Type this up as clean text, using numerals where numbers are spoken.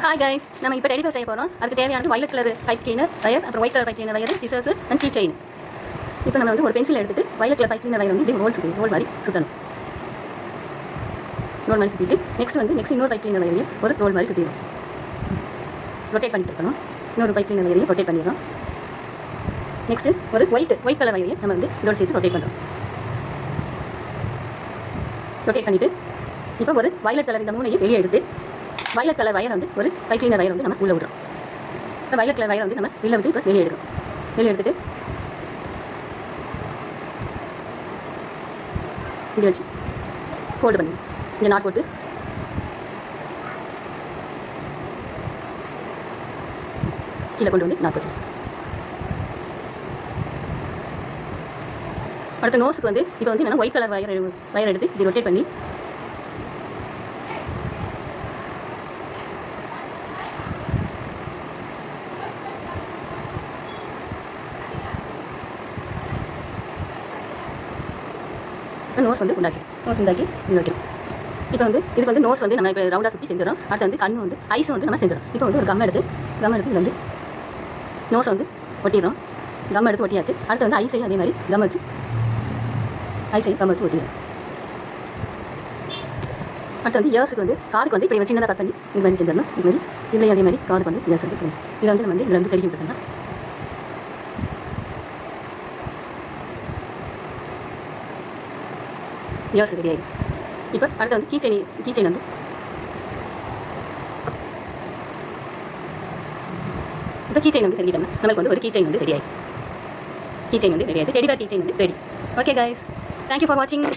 Hi guys, நம்ம இப்போ deliver செய்ய போகிறோம். அதுக்கு தேவையானது violet colour pipe cleaner wire, அப்புறம் white colour pipe cleaner wire, scissors and key chain. இப்போ நம்ம வந்து ஒரு பென்சில் எடுத்துட்டு violet colour pipe cleaner wire வந்து இப்படி ரோல் மாதிரி சுற்றணும். ரோல் மாதிரி சுற்றிட்டு நெக்ஸ்ட் இன்னொரு பைப் கிளீனர் வயரையும் ஒரு ரோல் மாதிரி சுற்றிடும். ரொட்டேட் பண்ணிட்டு இருக்கணும். இன்னொரு பைப் கிளீனர் வயரையும் ரொட்டேட் பண்ணிடுறோம். நெக்ஸ்ட்டு ஒரு ஒயிட் கலர் வயரையும் நம்ம வந்து இதோடு சேர்த்து ரொட்டேட் பண்ணுறோம். ரொட்டேட் பண்ணிவிட்டு இப்போ ஒரு வயலட் கலர் இந்த மூணையும் வெளியே எடுத்து வயலட் கலர் வயர் வந்து ஒரு பைப் கிளீனர் வயர் வந்து நம்ம உள்ளே விடுறோம். இப்போ வயலட் கலர் வயர் வந்து நம்ம வெளில விட்டு இப்போ வெளியே எடுக்கிறோம். வெளியே எடுத்துட்டு இப்படி வச்சு ஃபோல்டு பண்ணி இங்கே நாட் போட்டு கீழே கொண்டு வந்து நாட் போட்டு அடுத்த நோஸுக்கு வந்து இப்போ வந்து என்னென்னா ஒயிட் கலர் வயர் எடுத்து இப்படி ரொட்டேட் பண்ணி நோஸ் வந்து உண்டாக்கி இது வைக்கிறோம். இப்போ வந்து இதுக்கு வந்து நோஸ் வந்து நம்ம இப்போ ரவுண்டாக சுற்றி செஞ்சிடும். அடுத்து வந்து கண்ணு வந்து ஐஸும் வந்து நம்ம செஞ்சிடும். இப்போ வந்து ஒரு கம் எடுத்து இதில் வந்து நோஸை வந்து ஒட்டிடுறோம். கம் எடுத்து ஒட்டியாச்சு. அடுத்து வந்து ஐஸையும் அதே மாதிரி கம் வச்சு ஒட்டிடும். அடுத்து வந்து இயர்ஸுக்கு வந்து காதுக்கு வந்து இப்படி சின்னதாக கட் பண்ணி இது மாதிரி செஞ்சிடணும். இது மாதிரி இல்லையும் அதே மாதிரி காதுக்கு வந்து இயர்ஸ் வந்து இதை வந்து நம்ம வந்து இதில் வந்து செருக்கி விட்டுருக்கோம். இயர்ஸ் ரெடி ஆகிடும். இப்போ அடுத்து வந்து கீ செயின் வந்து இப்போ கீ செயின் வந்து செஞ்சிட்டோம்னா நமக்கு வந்து ஒரு கீ செயின் வந்து ரெடி ஆகிடுது. டெடி பேர் கீ செயின் வந்து ready. Okay guys, thank you for வாட்சிங்.